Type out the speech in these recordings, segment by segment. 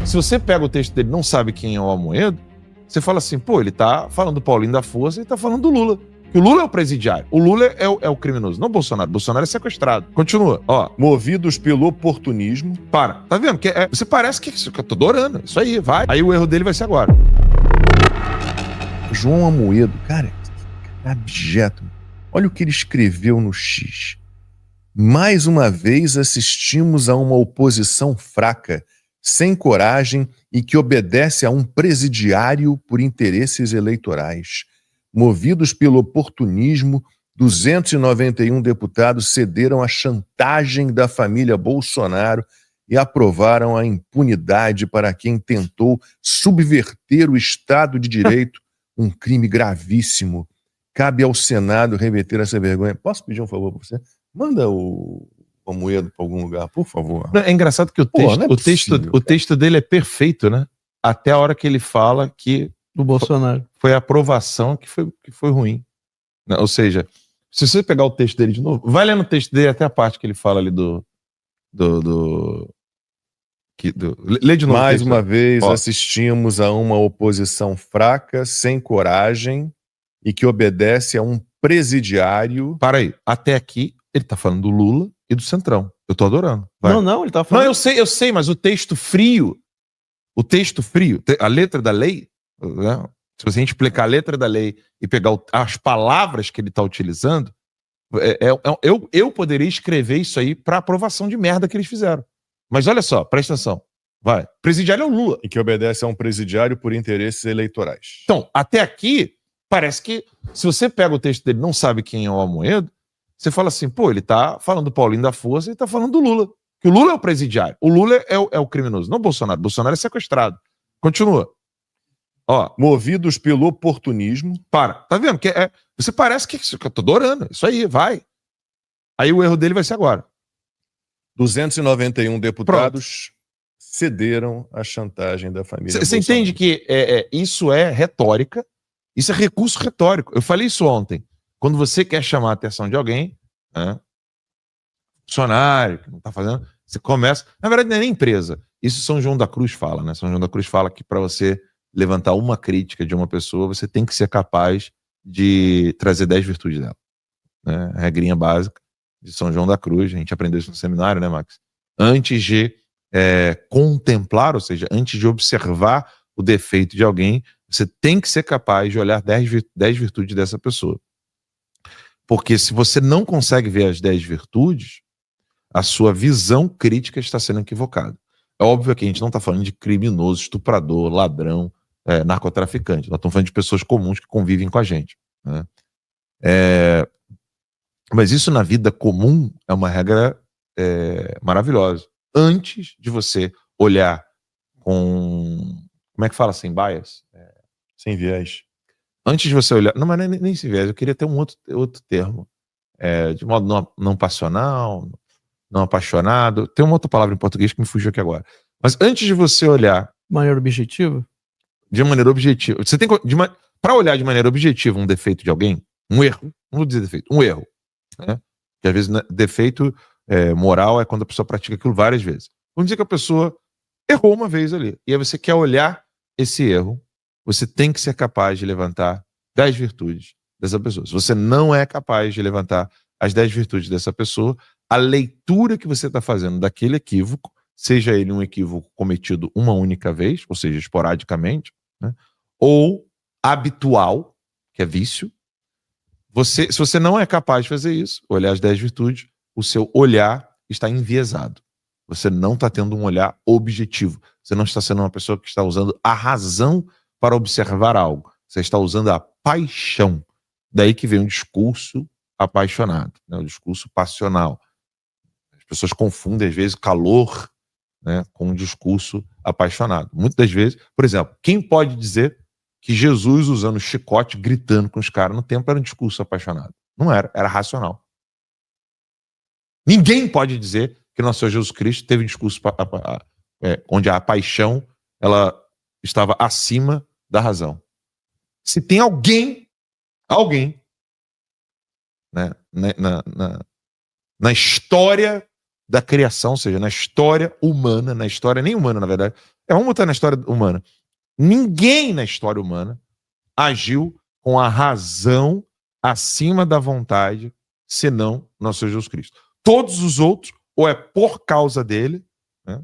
Se você pega o texto dele e não sabe quem é o Amoedo, você fala assim, pô, ele tá falando do Paulinho da Força e tá falando do Lula. Que o Lula é o presidiário. O Lula é o criminoso, não o Bolsonaro. O Bolsonaro é sequestrado. Continua, ó. Movidos pelo oportunismo. Para, tá vendo? Você parece que eu tô adorando. Isso aí, vai. Aí o erro dele vai ser agora. João Amoedo, cara, abjeto. Olha o que ele escreveu no X. Mais uma vez assistimos a uma oposição fraca, sem coragem e que obedece a um presidiário por interesses eleitorais. Movidos pelo oportunismo, 291 deputados cederam à chantagem da família Bolsonaro e aprovaram a impunidade para quem tentou subverter o Estado de Direito, um crime gravíssimo. Cabe ao Senado reverter essa vergonha. Posso pedir um favor para você? Manda o Amoedo para algum lugar, por favor. É engraçado que o texto dele é perfeito, né? Até a hora que ele fala que do Bolsonaro foi a aprovação que foi ruim. Ou seja, se você pegar o texto dele de novo, vai lendo o texto dele até a parte que ele fala ali lê de novo. Mais uma vez assistimos a uma oposição fraca, sem coragem e que obedece a um presidiário. Para aí, até aqui ele tá falando do Lula e do Centrão. Eu tô adorando. Vai. Não, ele tá falando... Não, eu sei, mas o texto frio, a letra da lei, né? Se você explicar a letra da lei e pegar as palavras que ele tá utilizando, eu poderia escrever isso aí para aprovação de merda que eles fizeram. Mas olha só, presta atenção. Vai. Presidiário é o Lula. E que obedece a um presidiário por interesses eleitorais. Então, até aqui, parece que se você pega o texto dele e não sabe quem é o Amoedo, você fala assim, pô, ele tá falando do Paulinho da Força e tá falando do Lula. Que o Lula é o presidiário. O Lula é o criminoso, não o Bolsonaro. O Bolsonaro é sequestrado. Continua. Ó. Movidos pelo oportunismo. Para, tá vendo? Você parece que eu tô adorando. Isso aí, vai. Aí o erro dele vai ser agora. 291 deputados cederam à chantagem da família Bolsonaro. Você entende que isso é retórica, isso é recurso retórico. Eu falei isso ontem. Quando você quer chamar a atenção de alguém, né, funcionário, que não está fazendo, você começa... Na verdade, não é nem empresa. Isso São João da Cruz fala, né? São João da Cruz fala que para você levantar uma crítica de uma pessoa, você tem que ser capaz de trazer 10 virtudes dela. Né? A regrinha básica de São João da Cruz, a gente aprendeu isso no seminário, né, Max? Antes de contemplar, ou seja, antes de observar o defeito de alguém, você tem que ser capaz de olhar 10 virtudes dessa pessoa. Porque se você não consegue ver as 10 virtudes, a sua visão crítica está sendo equivocada. É óbvio que a gente não está falando de criminoso, estuprador, ladrão, narcotraficante. Nós estamos falando de pessoas comuns que convivem com a gente. Né? Mas isso na vida comum é uma regra maravilhosa. Antes de você olhar com... Como é que fala? Sem bias? Sem viés. Antes de você olhar... Não, mas nem sem viés. Eu queria ter um outro termo. De modo não passional, não apaixonado. Tem uma outra palavra em português que me fugiu aqui agora. Mas antes de você olhar... Maneira objetiva? De maneira objetiva. Você tem para olhar de maneira objetiva um defeito de alguém, um erro, não vou dizer defeito, um erro. Né? Que às vezes defeito moral é quando a pessoa pratica aquilo várias vezes. Vamos dizer que a pessoa errou uma vez ali. E aí você quer olhar esse erro, você tem que ser capaz de levantar 10 virtudes dessa pessoa. Se você não é capaz de levantar as 10 virtudes dessa pessoa, a leitura que você está fazendo daquele equívoco, seja ele um equívoco cometido uma única vez, ou seja, esporadicamente, né? Ou habitual, que é vício, se você não é capaz de fazer isso, olhar as 10 virtudes, o seu olhar está enviesado. Você não está tendo um olhar objetivo. Você não está sendo uma pessoa que está usando a razão para observar algo. Você está usando a paixão. Daí que vem o discurso apaixonado, né? O discurso passional. As pessoas confundem, às vezes, calor, né, com um discurso apaixonado. Muitas das vezes, por exemplo, quem pode dizer que Jesus usando chicote, gritando com os caras no templo era um discurso apaixonado? Não era, era racional. Ninguém pode dizer que nosso Senhor Jesus Cristo teve um discurso onde a paixão ela estava acima da razão. Se tem alguém, né, na história da criação, ou seja, na história humana, na história nem humana, na verdade, Vamos botar na história humana. Ninguém na história humana agiu com a razão acima da vontade, senão nosso Senhor Jesus Cristo. Todos os outros, ou é por causa dele, né,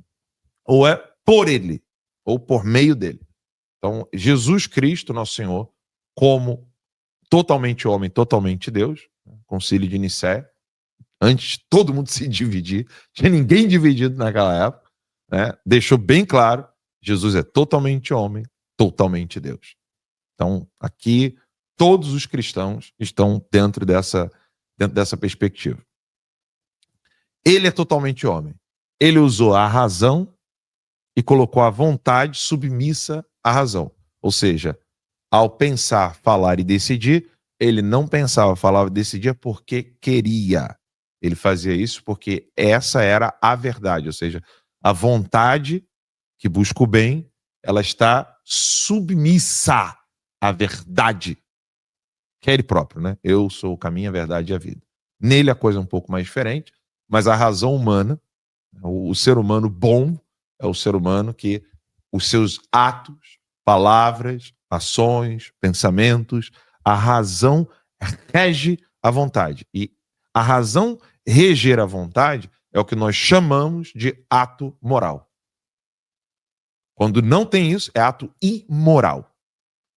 ou é por ele, ou por meio dele. Então, Jesus Cristo, nosso Senhor, como totalmente homem, totalmente Deus, concílio de Nicéia, antes de todo mundo se dividir, tinha ninguém dividido naquela época, né, deixou bem claro, Jesus é totalmente homem, totalmente Deus. Então, aqui, todos os cristãos estão dentro dessa perspectiva. Ele é totalmente homem. Ele usou a razão e colocou a vontade submissa à razão. Ou seja, ao pensar, falar e decidir, ele não pensava, falava e decidia porque queria. Ele fazia isso porque essa era a verdade. Ou seja, a vontade que busca o bem, ela está submissa à verdade, que é ele próprio, né? Eu sou o caminho, a verdade e a vida. Nele a coisa é um pouco mais diferente, mas a razão humana, o ser humano bom, é o ser humano que os seus atos, palavras, ações, pensamentos, a razão rege a vontade. E a razão reger a vontade é o que nós chamamos de ato moral. Quando não tem isso, é ato imoral.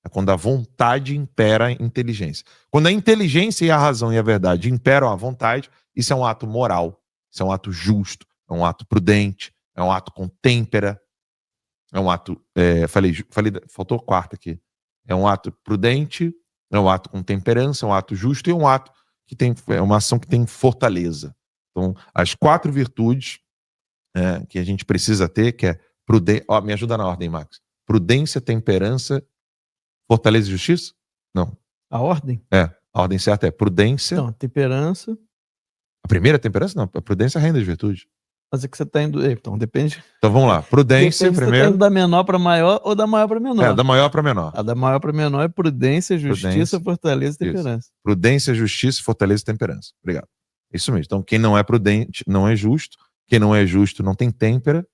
É quando a vontade impera a inteligência. Quando a inteligência e a razão e a verdade imperam a vontade, isso é um ato moral, isso é um ato justo, é um ato prudente, é um ato com têmpera, é um ato, faltou quarta aqui, é um ato prudente, é um ato com temperança, é um ato justo e um ato que tem, é uma ação que tem fortaleza. Então, as 4 virtudes que a gente precisa ter, que é prudência, me ajuda na ordem, Max. Prudência, temperança, fortaleza e justiça? Não. A ordem? A ordem certa é prudência. Então, temperança. A primeira é temperança? Não, a prudência é a renda de virtude. Mas é que você tá indo. Então, depende. Então vamos lá. Prudência Depende primeiro. Se você tá indo da menor para maior ou da maior para menor. Da maior para menor. A da maior para menor é prudência, justiça, fortaleza e temperança. Isso. Prudência, justiça, fortaleza e temperança. Obrigado. Isso mesmo. Então, quem não é prudente não é justo. Quem não é justo não tem têmpera.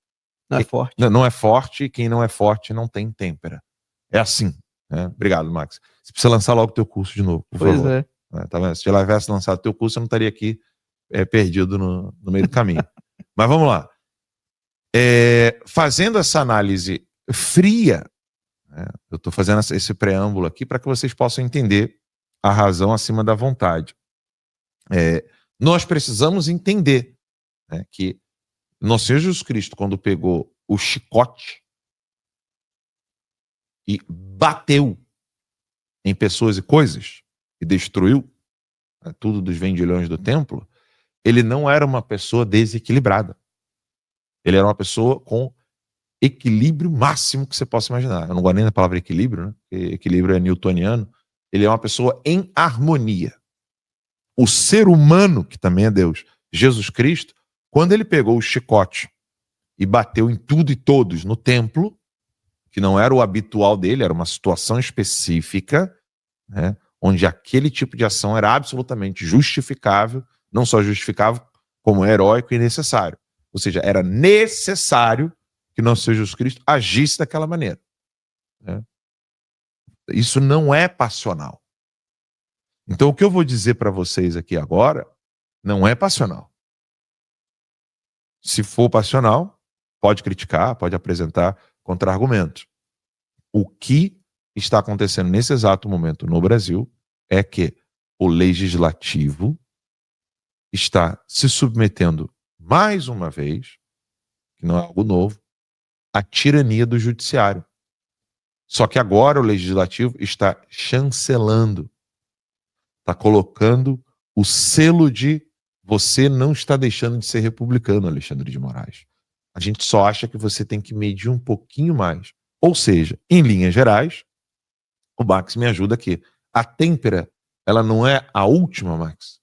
Não é forte. Não é forte. Quem não é forte não tem têmpera. É assim. Né? Obrigado, Max. Você precisa lançar logo o teu curso de novo, por favor. É. Tá vendo? Se já tivesse lançado o teu curso, eu não estaria aqui perdido no meio do caminho. Mas vamos lá. Fazendo essa análise fria, né, eu estou fazendo esse preâmbulo aqui para que vocês possam entender a razão acima da vontade. Nós precisamos entender, né, que nosso Senhor Jesus Cristo, quando pegou o chicote e bateu em pessoas e coisas e destruiu tudo dos vendilhões do templo, ele não era uma pessoa desequilibrada. Ele era uma pessoa com equilíbrio máximo que você possa imaginar. Eu não gosto nem da palavra equilíbrio, né? Porque equilíbrio é newtoniano. Ele é uma pessoa em harmonia. O ser humano, que também é Deus, Jesus Cristo, quando ele pegou o chicote e bateu em tudo e todos no templo, que não era o habitual dele, era uma situação específica, né, onde aquele tipo de ação era absolutamente justificável, não só justificável, como heróico e necessário. Ou seja, era necessário que nosso Senhor Jesus Cristo agisse daquela maneira. Né? Isso não é passional. Então, o que eu vou dizer para vocês aqui agora não é passional. Se for passional, pode criticar, pode apresentar contra-argumentos. O que está acontecendo nesse exato momento no Brasil é que o legislativo está se submetendo mais uma vez, que não é algo novo, à tirania do judiciário. Só que agora o legislativo está chancelando, está colocando o selo de você não está deixando de ser republicano, Alexandre de Moraes. A gente só acha que você tem que medir um pouquinho mais. Ou seja, em linhas gerais, o Max me ajuda aqui. A têmpera, ela não é a última, Max,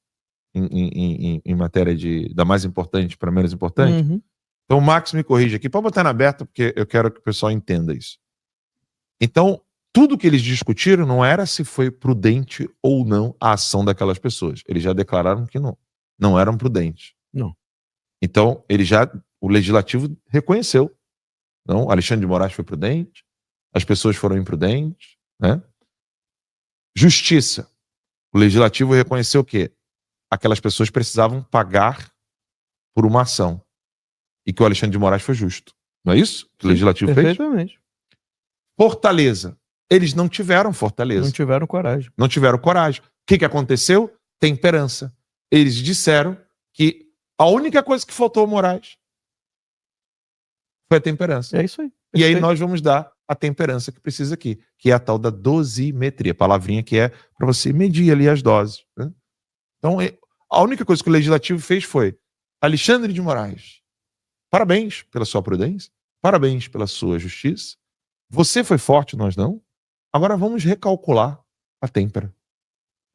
em matéria da mais importante para menos importante. Uhum. Então o Max me corrige aqui. Pode botar na aberta, porque eu quero que o pessoal entenda isso. Então, tudo que eles discutiram não era se foi prudente ou não a ação daquelas pessoas. Eles já declararam que não eram prudentes. Não. Então, o legislativo reconheceu. Então, Alexandre de Moraes foi prudente, as pessoas foram imprudentes, né? Justiça. O legislativo reconheceu que aquelas pessoas precisavam pagar por uma ação e que o Alexandre de Moraes foi justo. Não é isso que o legislativo fez? Perfeitamente. Fortaleza. Eles não tiveram fortaleza. Não tiveram coragem. Não tiveram coragem. O que aconteceu? Temperança. Eles disseram que a única coisa que faltou ao Moraes foi a temperança. É isso aí. E aí nós vamos dar a temperança que precisa aqui, que é a tal da dosimetria, palavrinha que é para você medir ali as doses, né? Então, a única coisa que o legislativo fez foi: Alexandre de Moraes, parabéns pela sua prudência, parabéns pela sua justiça, você foi forte, nós não, agora vamos recalcular a têmpera.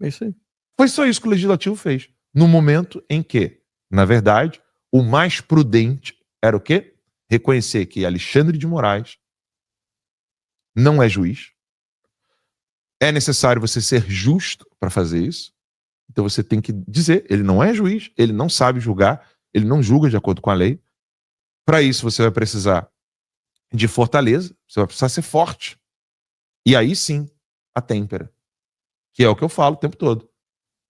É isso aí. Foi só isso que o legislativo fez, no momento em que, na verdade, o mais prudente era o quê? Reconhecer que Alexandre de Moraes não é juiz. É necessário você ser justo para fazer isso. Então você tem que dizer, ele não é juiz, ele não sabe julgar, ele não julga de acordo com a lei. Para isso você vai precisar de fortaleza, você vai precisar ser forte. E aí sim, a têmpera, que é o que eu falo o tempo todo.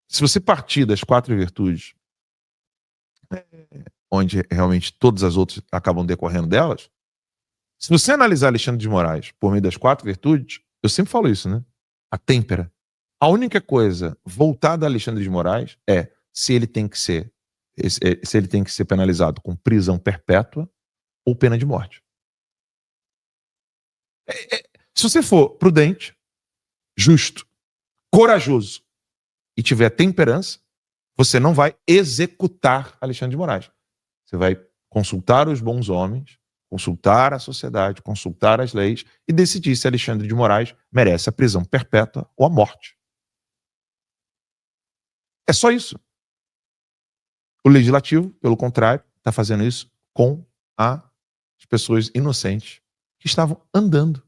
Se você partir das 4 virtudes, onde realmente todas as outras acabam decorrendo delas, se você analisar Alexandre de Moraes por meio das 4 virtudes, eu sempre falo isso, né? A têmpera. A única coisa voltada a Alexandre de Moraes é se ele tem que ser penalizado com prisão perpétua ou pena de morte. Se você for prudente, justo, corajoso e tiver temperança, você não vai executar Alexandre de Moraes. Você vai consultar os bons homens, consultar a sociedade, consultar as leis e decidir se Alexandre de Moraes merece a prisão perpétua ou a morte. É só isso. O legislativo, pelo contrário, está fazendo isso com as pessoas inocentes que estavam andando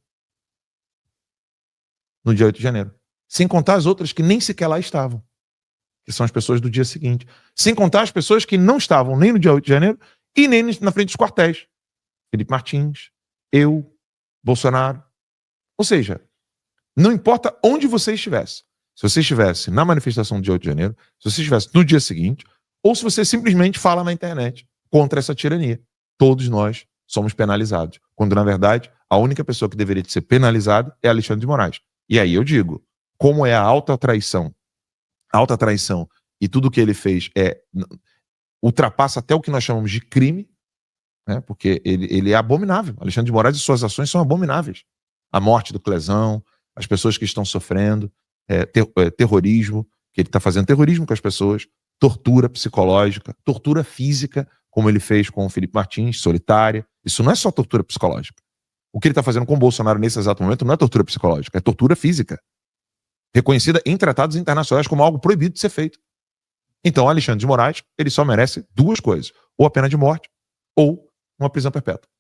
no dia 8 de janeiro. Sem contar as outras que nem sequer lá estavam, que são as pessoas do dia seguinte. Sem contar as pessoas que não estavam nem no dia 8 de janeiro e nem na frente dos quartéis. Felipe Martins, eu, Bolsonaro. Ou seja, não importa onde você estivesse. Se você estivesse na manifestação do dia 8 de janeiro, se você estivesse no dia seguinte, ou se você simplesmente fala na internet contra essa tirania. Todos nós somos penalizados. Quando, na verdade, a única pessoa que deveria ser penalizada é Alexandre de Moraes. E aí eu digo, como é a alta traição e tudo que ele fez ultrapassa até o que nós chamamos de crime, né? Porque ele é abominável. Alexandre de Moraes e suas ações são abomináveis. A morte do Clezão, as pessoas que estão sofrendo, terrorismo, que ele está fazendo terrorismo com as pessoas, tortura psicológica, tortura física, como ele fez com o Felipe Martins, solitária. Isso não é só tortura psicológica. O que ele está fazendo com o Bolsonaro nesse exato momento não é tortura psicológica, é tortura física, reconhecida em tratados internacionais como algo proibido de ser feito. Então, Alexandre de Moraes, ele só merece 2 coisas: ou a pena de morte, ou uma prisão perpétua.